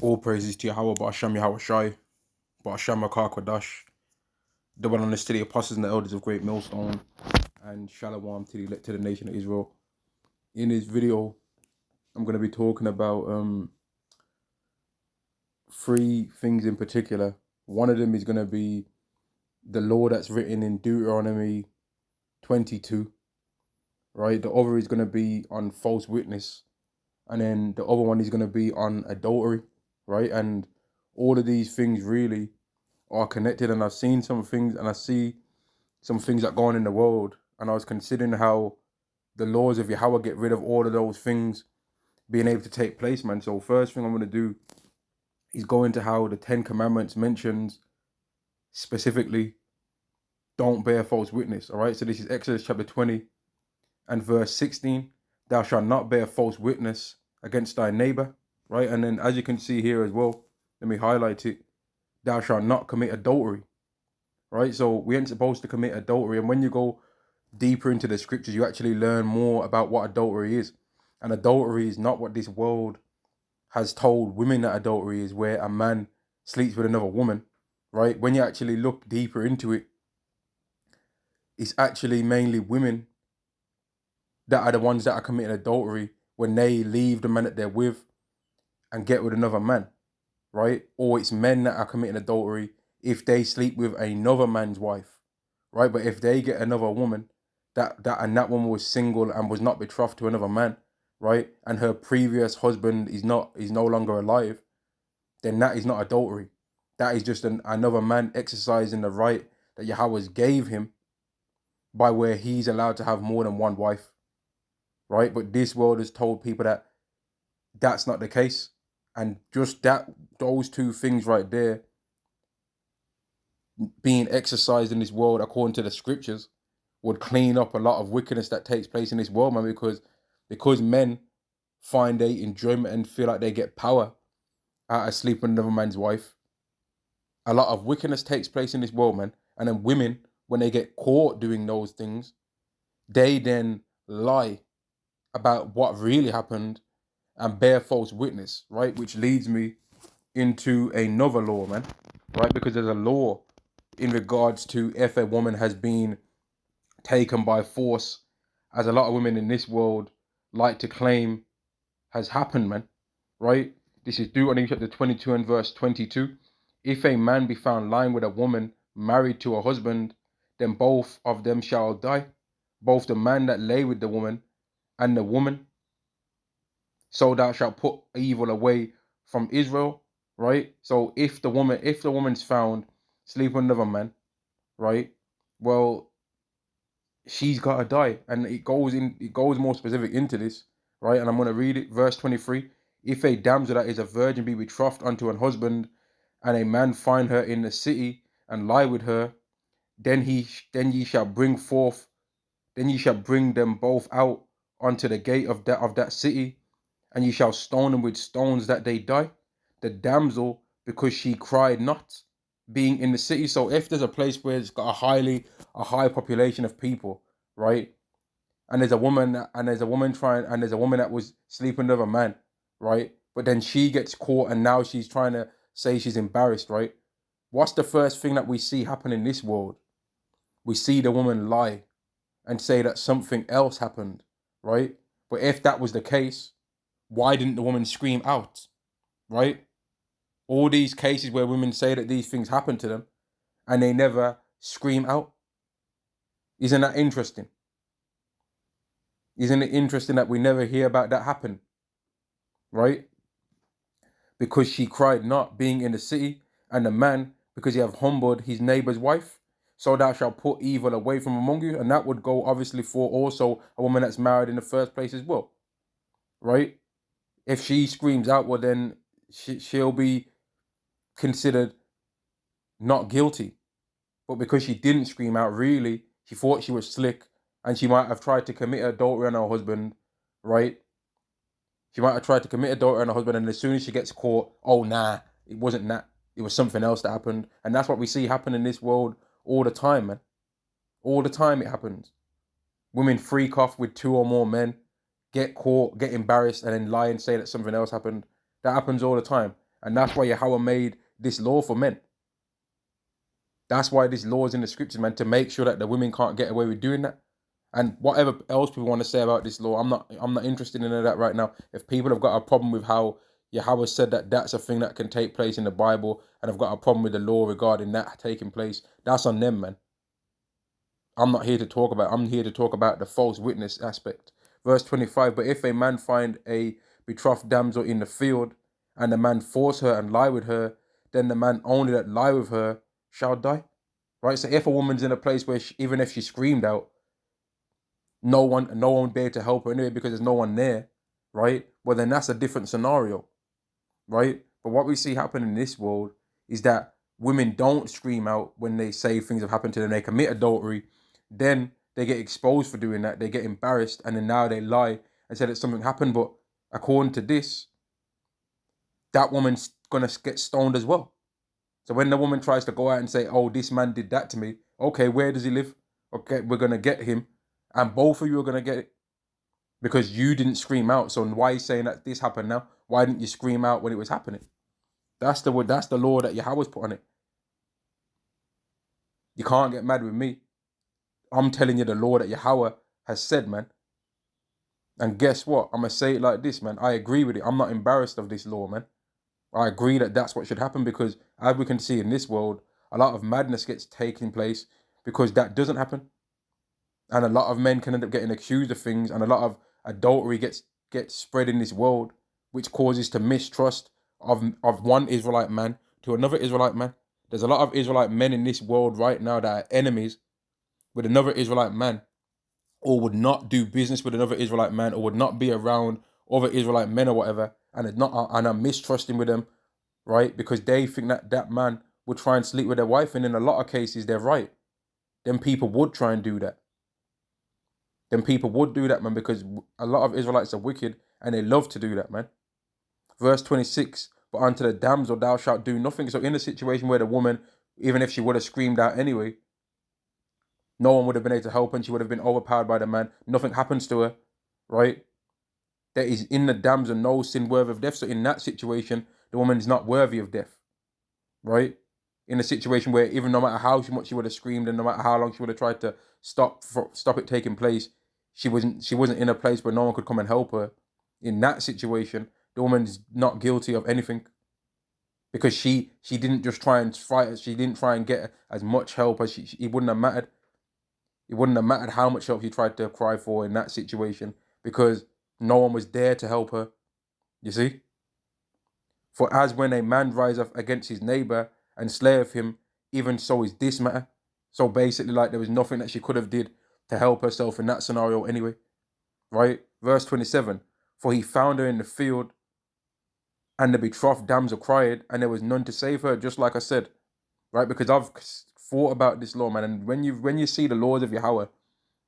All praises to Yahweh, Ba'asham Yahweh Shai, Ba'asham Makar Kodash, double honors to the apostles and the elders of Great Millstone, and Shalom to the nation of Israel. In this video, I'm going to be talking about three things in particular. One of them is going to be the law that's written in Deuteronomy 22, right? The other is going to be on false witness, and then the other one is going to be on adultery, right? And all of these things really are connected, and I've seen some things, and I see some things that go on in the world, and I was considering how the laws of Yahweh get rid of all of those things being able to take place, man. So first thing I'm going to do is go into how the Ten Commandments mentions specifically don't bear false witness, all right? So this is Exodus chapter 20 and verse 16. Thou shalt not bear false witness against thy neighbor, right? And then as you can see here as well, let me highlight it. Thou shalt not commit adultery, right? So we ain't supposed to commit adultery. And when you go deeper into the scriptures, you actually learn more about what adultery is. And adultery is not what this world has told women that adultery is, where a man sleeps with another woman, right? When you actually look deeper into it, it's actually mainly women that are the ones that are committing adultery when they leave the man that they're with and get with another man, right? Or it's men that are committing adultery if they sleep with another man's wife, right? But if they get another woman that woman was single and was not betrothed to another man, right? And her previous husband is no longer alive, then that is not adultery. That is just another man exercising the right that Yahweh gave him by where he's allowed to have more than one wife, right? But this world has told people that that's not the case. And just those two things right there being exercised in this world according to the scriptures would clean up a lot of wickedness that takes place in this world, man, because men find a enjoyment and feel like they get power out of sleeping with another man's wife. A lot of wickedness takes place in this world, man. And then women, when they get caught doing those things, they then lie about what really happened and bear false witness, right? Which leads me into another law, man, right? Because there's a law in regards to if a woman has been taken by force, as a lot of women in this world like to claim has happened, man, right? This is Deuteronomy chapter 22 and verse 22. If a man be found lying with a woman married to a husband, then both of them shall die, both the man that lay with the woman and the woman. So thou shalt put evil away from Israel, right? So if the woman's found sleeping with another man, right? Well, she's gotta die. And it goes more specific into this, right? And I'm gonna read it, verse 23. If a damsel that is a virgin be betrothed unto an husband, and a man find her in the city and lie with her, then ye shall bring them both out unto the gate of that city, and ye shall stone them with stones that they die. The damsel, because she cried not, being in the city. So if there's a place where it's got a high population of people, right? And there's a woman that was sleeping with a man, right? But then she gets caught and now she's trying to say she's embarrassed, right? What's the first thing that we see happen in this world? We see the woman lie and say that something else happened, right? But if that was the case, why didn't the woman scream out, right? All these cases where women say that these things happen to them and they never scream out. Isn't that interesting? Isn't it interesting that we never hear about that happen, right? Because she cried not, being in the city, and the man, because he have humbled his neighbor's wife. So thou shalt put evil away from among you. And that would go obviously for also a woman that's married in the first place as well, right? If she screams out, well then she'll be considered not guilty. But because she didn't scream out, really, she thought she was slick, and she might have tried to commit adultery on her husband, right? She might have tried to commit adultery on her husband, and as soon as she gets caught, oh nah, it wasn't that. It was something else that happened. And that's what we see happen in this world all the time, man. All the time it happens. Women freak off with two or more men, get caught, get embarrassed, and then lie and say that something else happened. That happens all the time. And that's why Yahweh made this law for men. That's why this law is in the scriptures, man, to make sure that the women can't get away with doing that. And whatever else people want to say about this law, I'm not interested in that right now. If people have got a problem with how Yahweh said that that's a thing that can take place in the Bible, and have got a problem with the law regarding that taking place, that's on them, man. I'm not here to talk about it. I'm here to talk about the false witness aspect. Verse 25, but if a man find a betrothed damsel in the field, and the man force her and lie with her, then the man only that lie with her shall die. Right? So if a woman's in a place where even if she screamed out, no one would be able to help her anyway because there's no one there, right? Well, then that's a different scenario, right? But what we see happen in this world is that women don't scream out when they say things have happened to them. They commit adultery, then they get exposed for doing that. They get embarrassed, and then now they lie and say that something happened. But according to this, that woman's gonna get stoned as well. So when the woman tries to go out and say, "Oh, this man did that to me," okay, where does he live? Okay, we're gonna get him, and both of you are gonna get it because you didn't scream out. So why are you saying that this happened now? Why didn't you scream out when it was happening? That's the word. That's the law that Yahweh's put on it. You can't get mad with me. I'm telling you the law that Yahweh has said, man. And guess what? I'm gonna say it like this, man. I agree with it. I'm not embarrassed of this law, man. I agree that that's what should happen because, as we can see in this world, a lot of madness gets taking place because that doesn't happen, and a lot of men can end up getting accused of things, and a lot of adultery gets spread in this world, which causes to mistrust of one Israelite man to another Israelite man. There's a lot of Israelite men in this world right now that are enemies with another Israelite man, or would not do business with another Israelite man, or would not be around other Israelite men or whatever, and are mistrusting with them, right? Because they think that that man would try and sleep with their wife, and in a lot of cases they're right. Then people would try and do that. Then people would do that, man, because a lot of Israelites are wicked and they love to do that, man. Verse 26, but unto the damsel thou shalt do nothing. So in a situation where the woman, even if she would have screamed out anyway, no one would have been able to help her, and she would have been overpowered by the man. Nothing happens to her, right? There is in the damsel no sin worthy of death. So in that situation, the woman is not worthy of death, right? In a situation where even no matter how much she would have screamed and no matter how long she would have tried to stop it taking place, she wasn't in a place where no one could come and help her. In that situation, the woman is not guilty of anything because she didn't just try and fight. She didn't try and get as much help as it wouldn't have mattered. It wouldn't have mattered how much help she tried to cry for in that situation because no one was there to help her. You see? For as when a man riseth against his neighbor and slayeth him, even so is this matter. So basically, like, there was nothing that she could have did to help herself in that scenario anyway. Right? Verse 27. For he found her in the field, and the betrothed damsel cried, and there was none to save her, just like I said. Right? Because I've thought about this law, man. And when you see the laws of Yahweh,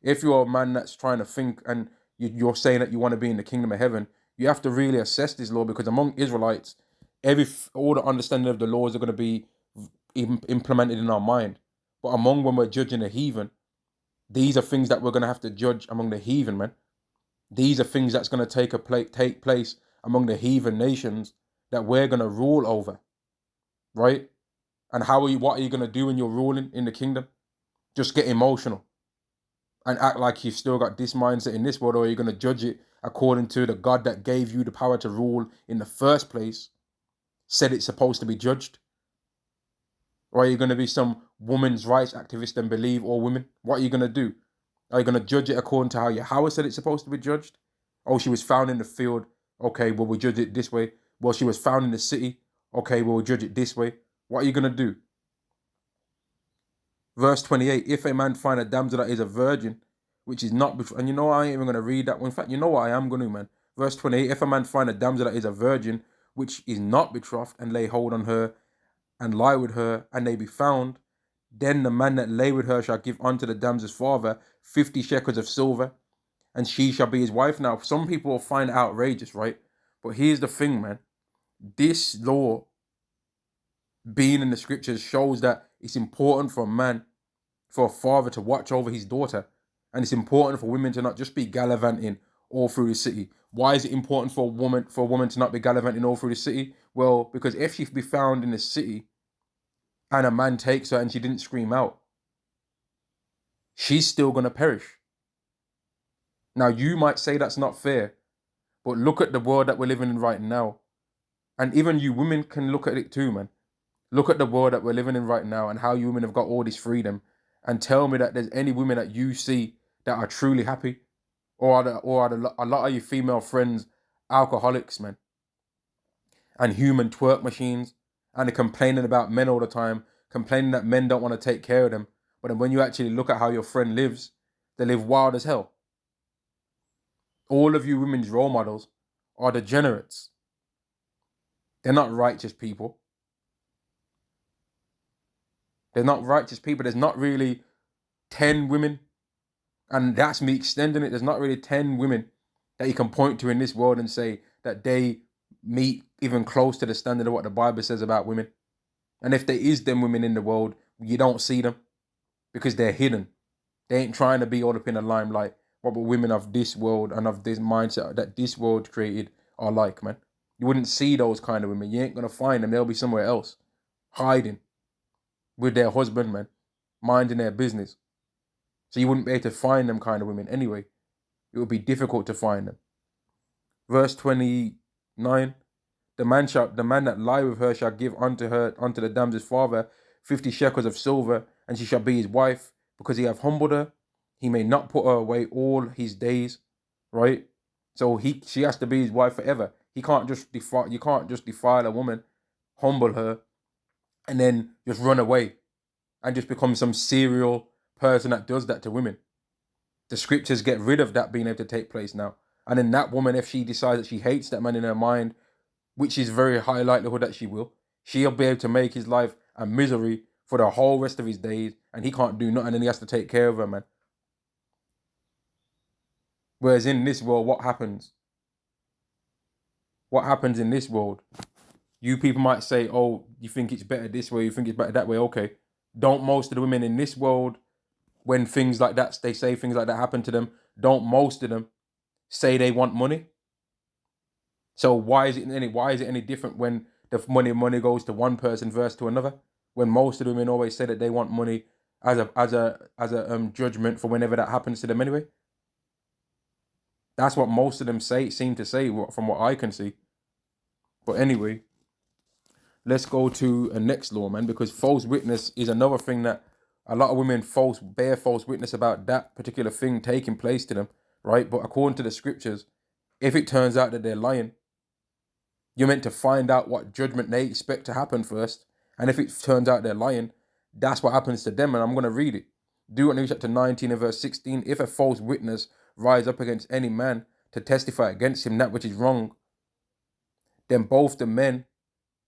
if you're a man that's trying to think and you're saying that you want to be in the kingdom of heaven, you have to really assess this law, because among Israelites, all the understanding of the laws are going to be implemented in our mind. But among when we're judging the heathen, these are things that we're going to have to judge among the heathen, man. These are things that's going to take place among the heathen nations that we're going to rule over, right? And what are you going to do when you're ruling in the kingdom? Just get emotional and act like you've still got this mindset in this world, or are you going to judge it according to the God that gave you the power to rule in the first place, said it's supposed to be judged? Or are you going to be some women's rights activist and believe all women? What are you going to do? Are you going to judge it according to how Yahweh said it's supposed to be judged? Oh, she was found in the field. Okay, well, we'll judge it this way. Well, she was found in the city. Okay, well, we'll judge it this way. What are you going to do? Verse 28, if a man find a damsel that is a virgin, which is not, and you know, I ain't even going to read that one. In fact, you know what, I am going to, man. Verse 28, if a man find a damsel that is a virgin, which is not betrothed, and lay hold on her, and lie with her, and they be found, then the man that lay with her shall give unto the damsel's father 50 shekels of silver, and she shall be his wife. Now, some people will find it outrageous, right? But here's the thing, man. This law being in the scriptures shows that it's important for a man, for a father to watch over his daughter. And it's important for women to not just be gallivanting all through the city. Why is it important for a woman to not be gallivanting all through the city? Well, because if she be found in the city and a man takes her and she didn't scream out, she's still gonna perish. Now you might say that's not fair, but look at the world that we're living in right now. And even you women can look at it too, man. Look at the world that we're living in right now and how you women have got all this freedom, and tell me that there's any women that you see that are truly happy, or a lot of your female friends alcoholics, man, and human twerk machines, and they're complaining about men all the time, complaining that men don't want to take care of them. But then when you actually look at how your friend lives, they live wild as hell. All of you women's role models are degenerates. They're not righteous people. They're not righteous people. There's not really 10 women, and that's me extending it. There's not really 10 women that you can point to in this world and say that they meet even close to the standard of what the Bible says about women. And if there is them women in the world, you don't see them because they're hidden. They ain't trying to be all up in the limelight. What the women of this world and of this mindset that this world created are like, man. You wouldn't see those kind of women. You ain't gonna find them. They'll be somewhere else, hiding with their husband, man, minding their business. So you wouldn't be able to find them kind of women anyway. It would be difficult to find them. Verse 29, the man that lie with her shall give unto the damsel's father 50 shekels of silver, and she shall be his wife, because he have humbled her. He may not put her away all his days, right? So she has to be his wife forever. You can't just defile a woman, humble her, and then just run away and just become some serial person that does that to women. The scriptures get rid of that being able to take place now. And then that woman, if she decides that she hates that man in her mind, which is very high likelihood that she will, she'll be able to make his life a misery for the whole rest of his days, and he can't do nothing, and he has to take care of her, man. Whereas in this world, what happens? What happens in this world? You people might say, oh, you think it's better this way, you think it's better that way, okay. Don't most of the women in this world, when things like that, they say things like that happen to them, don't most of them say they want money? So why is it any different when the money goes to one person versus to another? When most of the women always say that they want money as a judgment for whenever that happens to them anyway. That's what most of them seem to say from what I can see. But anyway, let's go to a next law, man, because false witness is another thing that a lot of women bear false witness about that particular thing taking place to them, right? But according to the scriptures, if it turns out that they're lying, you're meant to find out what judgment they expect to happen first. And if it turns out they're lying, that's what happens to them. And I'm going to read it. Deuteronomy chapter 19 and verse 16. If a false witness rise up against any man to testify against him that which is wrong, then both the men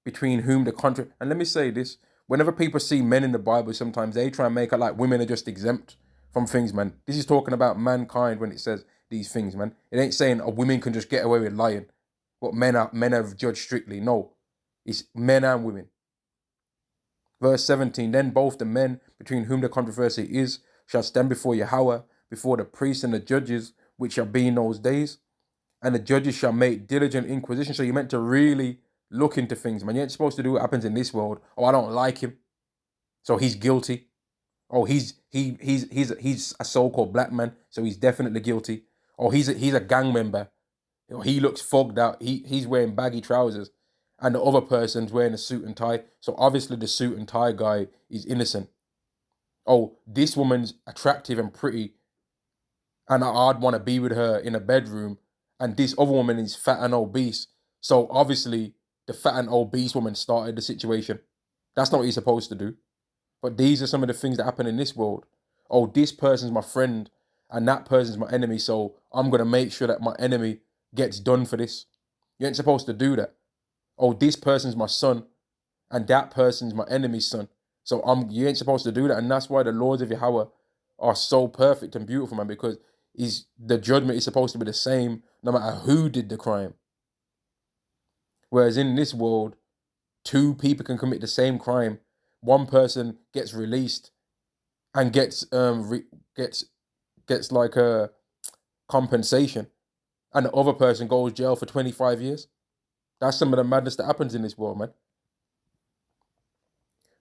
between whom the contract... And let me say this. Whenever people see men in the Bible, sometimes they try and make it like women are just exempt from things, man. This is talking about mankind when it says these things, man. It ain't saying a women can just get away with lying. But men are judged strictly. No, it's men and women. Verse 17, then both the men between whom the controversy is shall stand before Yahweh, before the priests and the judges, which shall be in those days. And the judges shall make diligent inquisition. So you're meant to really look into things, man. You ain't supposed to do what happens in this world. Oh, I don't like him, so he's guilty. Oh, he's a so-called black man, so he's definitely guilty. Oh, he's a gang member. He looks fogged out. He's wearing baggy trousers, and the other person's wearing a suit and tie. So obviously the suit and tie guy is innocent. Oh, this woman's attractive and pretty, and I'd want to be with her in a bedroom. And this other woman is fat and obese. So obviously the fat and obese woman started the situation. That's not what you're supposed to do. But these are some of the things that happen in this world. Oh, this person's my friend, and that person's my enemy. So I'm going to make sure that my enemy gets done for this. You ain't supposed to do that. Oh, this person's my son, and that person's my enemy's son. So you ain't supposed to do that. And that's why the laws of Yahweh are so perfect and beautiful, man, because the judgment is supposed to be the same no matter who did the crime. Whereas in this world, two people can commit the same crime. One person gets released and gets like a compensation, and the other person goes jail for 25 years. That's some of the madness that happens in this world, man.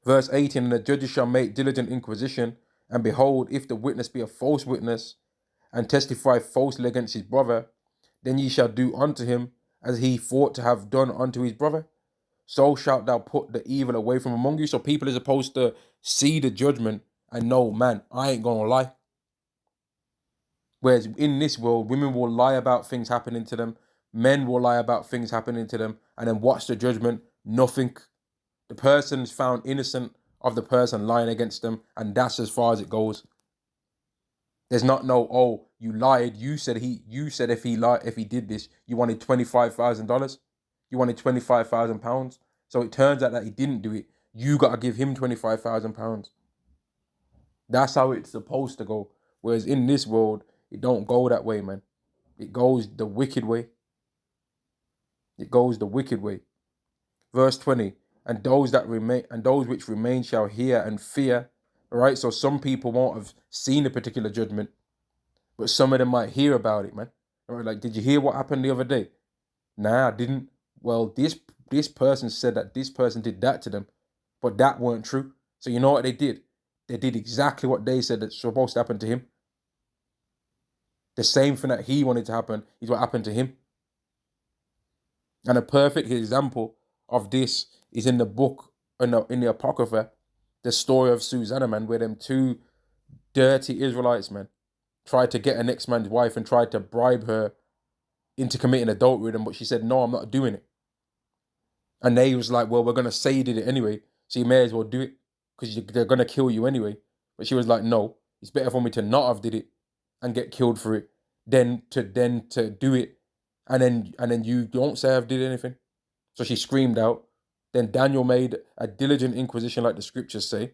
Verse 18, and the judges shall make diligent inquisition, and behold, if the witness be a false witness, and testify falsely against his brother, then ye shall do unto him as he thought to have done unto his brother. So shalt thou put the evil away from among you. So people are supposed to see the judgment and know, man, I ain't gonna lie. Whereas in this world, women will lie about things happening to them, men will lie about things happening to them, and then watch the judgment, nothing. The person is found innocent of the person lying against them, and that's as far as it goes. There's not no, oh, you lied. You said if he did this, you wanted $25,000. You wanted £25,000. So it turns out that he didn't do it. You gotta give him £25,000. That's how it's supposed to go. Whereas in this world, it don't go that way, man. It goes the wicked way. It goes the wicked way. Verse 20, and those which remain shall hear and fear. All right, so some people won't have seen a particular judgment, but some of them might hear about it, man. All right, like, did you hear what happened the other day? Nah, I didn't. Well, this person said that this person did that to them, but that weren't true. So you know what they did? They did exactly what they said that's supposed to happen to him. The same thing that he wanted to happen is what happened to him. And a perfect example of this is in the book, in the Apocrypha, the story of Susanna, man, where them two dirty Israelites, man, tried to get a next man's wife and tried to bribe her into committing adultery with them, but she said, no, I'm not doing it. And they was like, well, we're going to say you did it anyway, so you may as well do it, because they're going to kill you anyway. But she was like, no, it's better for me to not have did it and get killed for it than to do it and then you don't say I've did anything. So she screamed out. Then Daniel made a diligent inquisition, like the scriptures say,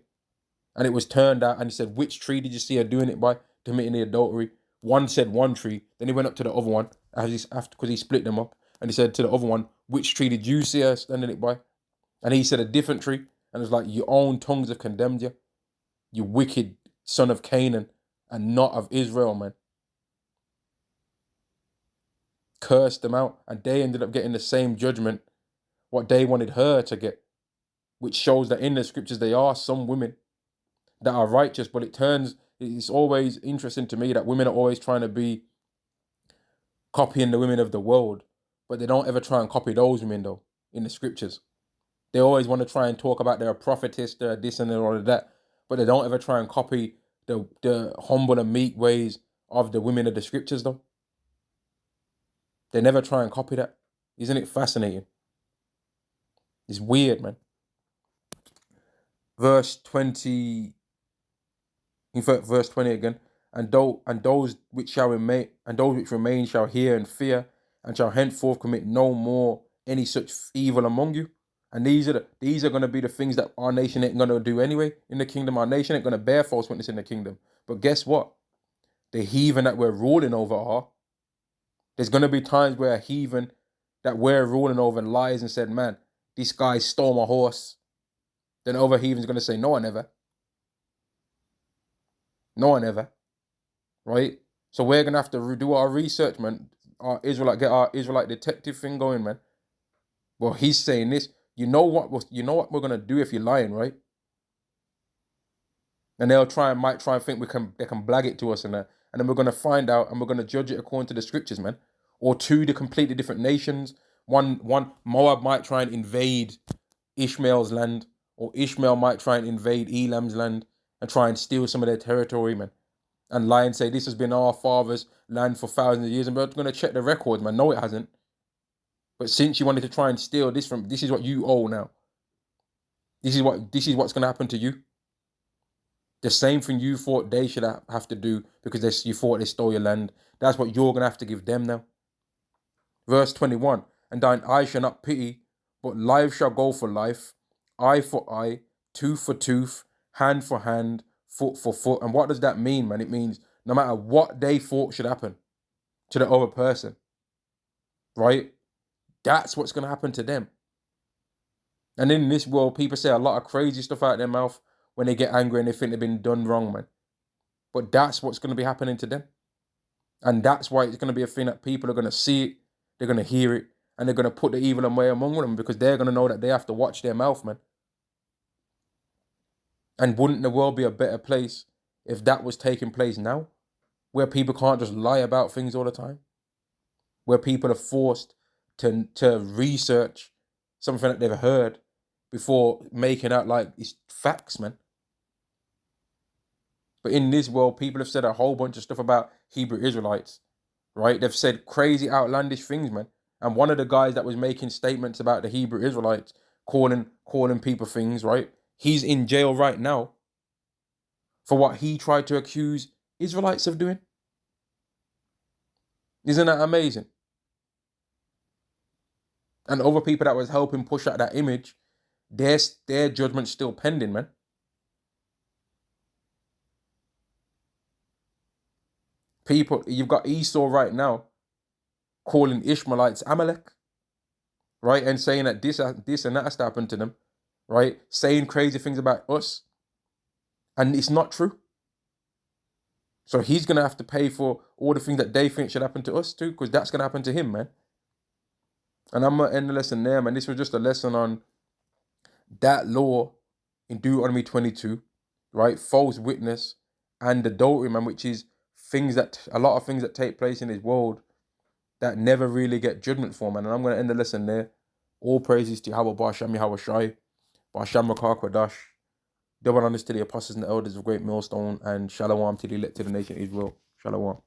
and it was turned out, and he said, which tree did you see her doing it by, committing the adultery? One said one tree. Then he went up to the other one, because he split them up, and he said to the other one, which tree did you see her standing it by? And he said a different tree, and it was like, your own tongues have condemned you, you wicked son of Canaan, and not of Israel, man. Cursed them out, and they ended up getting the same judgment what they wanted her to get, which shows that in the scriptures there are some women that are righteous, but it's always interesting to me that women are always trying to be copying the women of the world, but they don't ever try and copy those women though in the scriptures. They always want to try and talk about they're a prophetess, they're this and all of that, but they don't ever try and copy the humble and meek ways of the women of the scriptures though. They never try and copy that. Isn't it fascinating? It's weird, man. Verse 20 again, and those which remain shall hear and fear, and shall henceforth commit no more any such evil among you. And these are going to be the things that our nation ain't going to do anyway in the kingdom. Our nation ain't going to bear false witness in the kingdom. But guess what? The heathen that we're ruling over are. There's going to be times where a heathen that we're ruling over lies and said, man, this guy stole my horse. Then other heathen's going to say, no, I never. No, I never. Right? So we're going to have to do our research, man. Get our Israelite detective thing going, man. Well, he's saying this. You know what we're going to do if you're lying, right? And might try and think they can blag it to us and that. And then we're going to find out and we're going to judge it according to the scriptures, man. Or two, the completely different nations. One Moab might try and invade Ishmael's land, or Ishmael might try and invade Elam's land and try and steal some of their territory, man. And lie and say, this has been our father's land for thousands of years, and we're going to check the records, man. No, it hasn't. But since you wanted to try and steal this this is what you owe now. This is what's going to happen to you. The same thing you thought they should have to do because you thought they stole your land. That's what you're going to have to give them now. Verse 21, and thine eye shall not pity, but life shall go for life, eye for eye, tooth for tooth, hand for hand, foot for foot. And what does that mean, man? It means no matter what they thought should happen to the other person, right? That's what's going to happen to them. And in this world, people say a lot of crazy stuff out their mouth when they get angry and they think they've been done wrong, man. But that's what's going to be happening to them. And that's why it's going to be a thing that people are going to see it, they're going to hear it, and they're going to put the evil away among them because they're going to know that they have to watch their mouth, man. And wouldn't the world be a better place if that was taking place now? Where people can't just lie about things all the time? Where people are forced to research something that they've heard before making out like it's facts, man. But in this world, people have said a whole bunch of stuff about Hebrew Israelites, right? They've said crazy, outlandish things, man. And one of the guys that was making statements about the Hebrew Israelites, calling people things, right? He's in jail right now for what he tried to accuse Israelites of doing. Isn't that amazing? And other people that was helping push out that image, their judgment's still pending, man. People, you've got Esau right now calling Ishmaelites Amalek, right? And saying that this and that has to happen to them, right? Saying crazy things about us. And it's not true. So he's going to have to pay for all the things that they think should happen to us too, because that's going to happen to him, man. And I'm going to end the lesson there, man. This was just a lesson on that law in Deuteronomy 22, right? False witness and adultery, man, which is a lot of things that take place in this world that never really get judgment for, man. And I'm going to end the lesson there. All praises to Yahweh Ba'Shem Yahweh Shai, Ba'Shem Rakah Kodash. Double honors to the apostles and the elders of Great Millstone, and Shalom to the elect to the nation of Israel. Shalom.